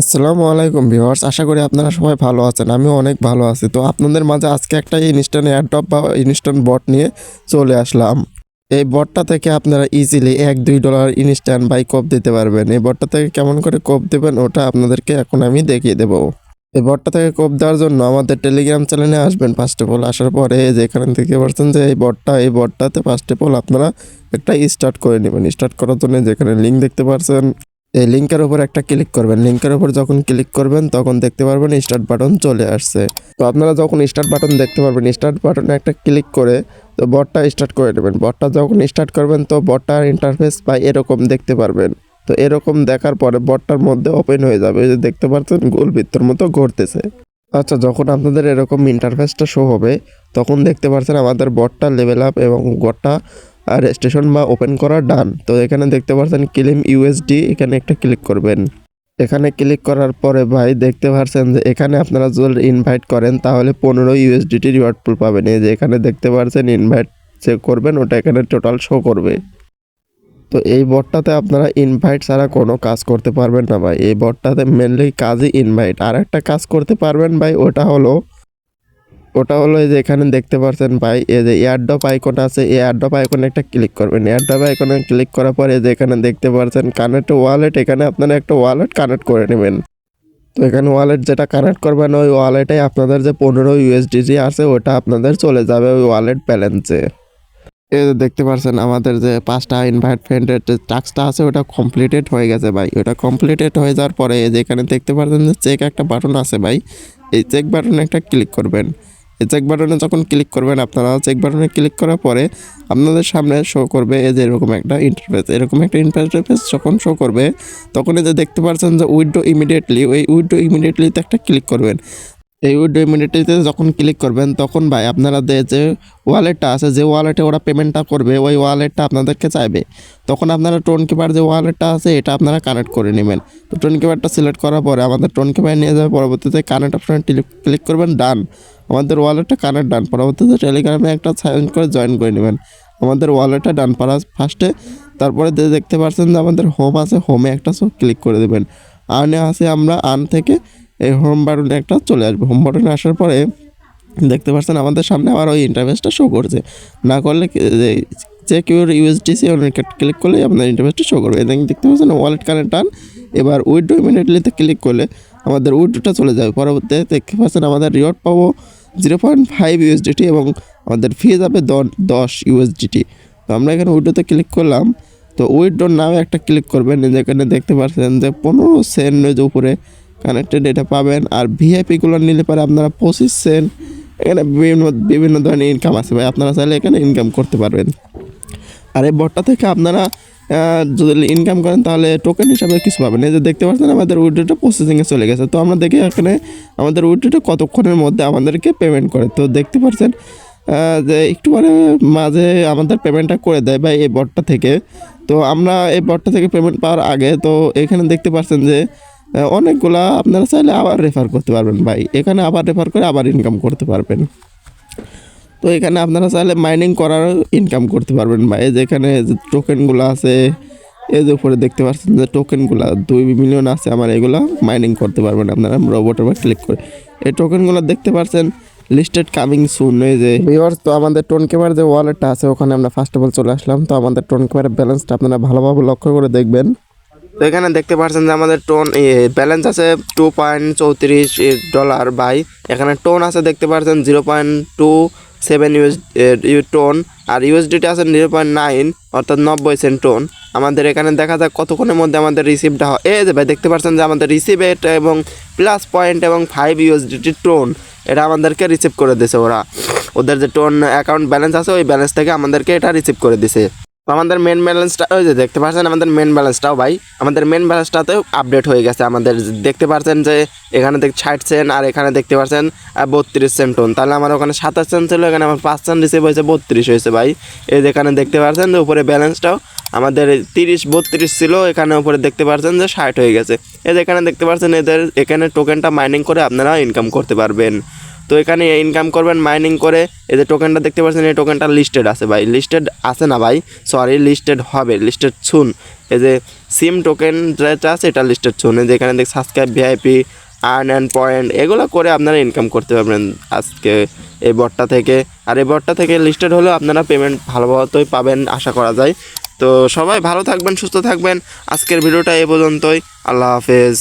আসসালামু আলাইকুম ভিউয়ার্স, আশা করি আপনারা সবাই ভালো আছেন। আমিও অনেক ভালো আছি। তো আপনাদের মাঝে আজকে একটা ইনস্ট্যান্ট এয়ারড্রপ বা ইনস্ট্যান্ট বট নিয়ে চলে আসলাম। এই বটটা থেকে আপনারা ইজিলি $1-2 ইনস্ট্যান্ট বাই কোপ দিতে পারবেন। এই বটটা থেকে কেমন করে কোপ দেবেন ওটা আপনাদেরকে এখন আমি দেখিয়ে দেবো। এই বটটা থেকে কোপ দেওয়ার জন্য আমাদের টেলিগ্রাম চ্যানেলে আসবেন। ফার্স্ট অফ অল আসার পরে যেখানে থেকে পারছেন যে এই বটটাতে ফার্স্ট অফ অল আপনারা একটা স্টার্ট করে নেবেন। স্টার্ট করার জন্য যেখানে লিঙ্ক দেখতে পাচ্ছেন এই লিঙ্কের উপর একটা ক্লিক করবেন। লিঙ্কের উপর যখন ক্লিক করবেন তখন দেখতে পারবেন স্টার্ট বাটন চলে আসছে। তো আপনারা যখন স্টার্ট বাটন দেখতে পারবেন, স্টার্ট বাটনে একটা ক্লিক করে তো বটটা স্টার্ট করে নেবেন। বটটা যখন স্টার্ট করবেন তো বটটার ইন্টারফেস বা এরকম দেখতে পারবেন। তো এরকম দেখার পরে বটটার মধ্যে ওপেন হয়ে যাবে, এই যে দেখতে পাচ্ছেন গোল বৃত্তর মতো ঘুরতেছে। আচ্ছা, যখন আপনাদের এরকম ইন্টারফেসটা শো হবে তখন দেখতে পাচ্ছেন আমাদের বটটা লেভেল আপ এবং বটটা আর স্টেশন বা ওপেন করা ডান। তো এখানে দেখতে পাচ্ছেন ক্লেম ইউএসডি, এখানে একটা ক্লিক করবেন। এখানে ক্লিক করার পরে ভাই দেখতে পাচ্ছেন যে এখানে আপনারা যদি ইনভাইট করেন তাহলে 15 ইউএসডিটি রিওয়ার্ড পুল পাবেন। এই যে এখানে দেখতে পাচ্ছেন ইনভাইট যে করবেন ওটা এখানে টোটাল শো করবে। তো এই বটটাতে আপনারা ইনভাইট ছাড়া কোনো কাজ করতে পারবেন না ভাই। এই বটটাতে মেনলি কাজই ইনভাইট। আর একটা কাজ করতে পারবেন ভাই, ওটা হলো এই যে এখানে দেখতে পাচ্ছেন ভাই, এই যে এয়ারড্রপ আইকন আছে, এই এয়ারড্রপ আইকনে একটা ক্লিক করবেন। এয়ারড্রপ আইকনে ক্লিক করার পরে যে এখানে দেখতে পাচ্ছেন কানেক্ট ওয়ালেট, এখানে আপনারা একটা ওয়ালেট কানেক্ট করে নেবেন। তো এখানে ওয়ালেট যেটা কানেক্ট করবেন ওই ওয়ালেটে আপনাদের যে 15 ইউএসডিজি আছে ওটা আপনাদের চলে যাবে ওই ওয়ালেট ব্যালেন্সে। এই যে দেখতে পাচ্ছেন আমাদের যে 5টা ইনভাইট ফ্রেন্ডের যে টাস্কটা আছে ওটা কমপ্লিটেড হয়ে গেছে ভাই। ওটা কমপ্লিটেড হয়ে যাওয়ার পরে এই যে এখানে দেখতে পাচ্ছেন যে চেক একটা বাটন আছে ভাই, এই চেক বাটনে একটা ক্লিক করবেন। এই চেক বাটনে যখন ক্লিক করবেন আপনারা চেক বাটনে ক্লিক করার পরে আপনাদের সামনে শো করবে এই যে এরকম একটা ইন্টারফেস যখন শো করবে তখন এই যে দেখতে পাচ্ছেন যে উইথড্র ইমিডিয়েটলি, ওই উইথড্র ইমিডিয়েটলিতে একটা ক্লিক করবেন। এই উইথড্র ইমিডিয়েটলিতে যখন ক্লিক করবেন তখন ভাই আপনারা যে ওয়ালেটটা আছে, যে ওয়ালেটে ওরা পেমেন্টটা করবে ওই ওয়ালেটটা আপনাদেরকে চাইবে। তখন আপনারা টোন কিপার যে ওয়ালেটটা আছে এটা আপনারা কানেক্ট করে নেবেন। তো টোন কিপারটা সিলেক্ট করার পরে আমাদের টোন কিপার নিয়ে যাবে, পরবর্তীতে কানেক্ট অপশনে ক্লিক করবেন, ডান। আমাদের ওয়ালেটটা কানেক্ট ডান। পরবর্তীতে টেলিগ্রামে একটা সাইন করে জয়েন করে নেবেন। আমাদের ওয়ালেটটা ডান পারা ফার্স্টে। তারপরে দেখতে পাচ্ছেন যে আমাদের হোম আছে, হোমে একটা ক্লিক করে দেবেন। আর্নে আছে, আমরা আর্ন থেকে এই হোম বাটনে একটা চলে আসবে। হোম বাটনে আসার পরে দেখতে পাচ্ছেন আমাদের সামনে আবার ওই ইন্টারফেসটা শো করছে। না করলে চেক ইউর ইউএসডিসি ক্লিক করলে আপনার ইন্টারফেসটা শো করবে। এখানে দেখতে পাচ্ছেন ওয়ালেট কানেক্ট ডান। এবার উইথড্র ইমিডিয়েটলিতে ক্লিক করলে আমাদের উইথড্রটা চলে যাবে। পরবর্তীতে দেখতে পাচ্ছেন আমাদের রিওয়ার্ড পাবো 0.5 ইউএসডিটি এবং আমাদের ফি যাবে 10 ইউএসডিটি। তো আমরা এখানে উইথড্রতে ক্লিক করলাম। তো উইথড্রর নামে একটা ক্লিক করবেন। যেখানে দেখতে পাচ্ছেন যে 15 সেন্ট উপরে কানেক্টেড এটা পাবেন। আর ভিআইপিগুলো নিলে পরে আপনারা 25 সেন্ট। এখানে বিভিন্ন ধরনের ইনকাম আছে ভাই, আপনারা চাইলে এখানে ইনকাম করতে পারবেন। আর এই বটটা থেকে আপনারা যদি ইনকাম করেন তাহলে টোকেন হিসাবে কিছু পাবেন। এই যে দেখতে পাচ্ছেন আমাদের উইথড্রটা প্রসেসিংয়ে চলে গেছে। তো আমরা দেখি এখানে আমাদের উইথড্রটা কতক্ষণের মধ্যে আমাদেরকে পেমেন্ট করে। তো দেখতে পাচ্ছেন যে একটু মানে মাঝে আমাদের পেমেন্টটা করে দেয় ভাই এই বটটা থেকে। তো আমরা এই বটটা থেকে পেমেন্ট পাওয়ার আগে তো এখানে দেখতে পাচ্ছেন যে অনেকগুলা আপনারা চাইলে আবার রেফার করতে পারবেন ভাই। এখানে আবার রেফার করে আবার ইনকাম করতে পারবেন। তো এখানে আপনারা চাইলে মাইনিং করার ইনকাম করতে পারবেন ভাই। যেখানে যে টোকেনগুলো আছে এই যে উপরে দেখতে পাচ্ছেন যে টোকেনগুলো 2 মিলিয়ন আছে আমার, এগুলো মাইনিং করতে পারবেন আপনারা রোবটের উপর ক্লিক করে। এই টোকেনগুলো দেখতে পাচ্ছেন লিস্টেড কামিং সুন। এই যে ভিউয়ার্স, তো আমাদের টোন কেবার যে ওয়ালেটটা আছে ওখানে আমরা ফার্স্ট অফ অল চলে আসলাম। তো আমাদের টোন কেবারের ব্যালেন্সটা আপনারা ভালোভাবে লক্ষ্য করে দেখবেন। তো এখানে দেখতে পাচ্ছেন যে আমাদের টোন ব্যালেন্স আছে $2.34 বাই। এখানে টোন আছে দেখতে পাচ্ছেন 0.27 টোন। আর ইউএসডিটি আছে 0.9 অর্থাৎ 90 সেন্ট টোন। আমাদের এখানে দেখা যাক কতক্ষণের মধ্যে আমাদের রিসিভটা হয়। এই যে ভাই দেখতে পাচ্ছেন যে আমাদের রিসিভ রেট এবং প্লাস পয়েন্ট এবং 5 ইউএসডিটি টোন এটা আমাদেরকে রিসিভ করে দিয়েছে ওরা। ওদের যে টোন অ্যাকাউন্ট ব্যালেন্স আছে ওই ব্যালেন্স থেকে আমাদেরকে এটা রিসিভ করে দিছে। তো আমাদের মেন ব্যালেন্সটা ওই যে দেখতে পাচ্ছেন আমাদের মেন ব্যালেন্সটাও ভাই, আমাদের মেন ব্যালেন্সটাতেও আপডেট হয়ে গেছে। আমাদের দেখতে পাচ্ছেন যে এখানে 60 সেন্ট আর এখানে দেখতে পাচ্ছেন 32 সেন্ট টোন। তাহলে আমার ওখানে 27 সেন্ট ছিল, এখানে আমার 5 সেন্ট রিসিভ হয়েছে 32 হয়েছে ভাই। এই যেখানে দেখতে পাচ্ছেন যে উপরে ব্যালেন্সটাও আমাদের 32 ছিল, এখানে উপরে দেখতে পাচ্ছেন যে 60 হয়ে গেছে। এই যেখানে দেখতে পাচ্ছেন এদের এখানে টোকেনটা মাইনিং করে আপনারা ইনকাম করতে পারবেন। তো এখানে ইনকাম করবেন মাইনিং করে। এই যে টোকেনটা দেখতে পাচ্ছেন, এই টোকেনটা লিস্টেড আছে ভাই, লিস্টেড আছে না ভাই, সরি লিস্টেড হবে, লিস্টেড ছুন। এই যে সিম টোকেন যেটা আছে এটা লিস্টেড ছুন। এই যে এখানে দেখ subscribe VIP earn and point এগুলো করে আপনারা ইনকাম করতে পারবেন আজকে এই বটটা থেকে। আর এই বটটা থেকে লিস্টেড হলেও আপনারা পেমেন্ট ভালোভাবেই পাবেন আশা করা যায়। তো সবাই ভালো থাকবেন, সুস্থ থাকবেন। আজকের ভিডিওটা এ পর্যন্তই। আল্লাহ হাফেজ।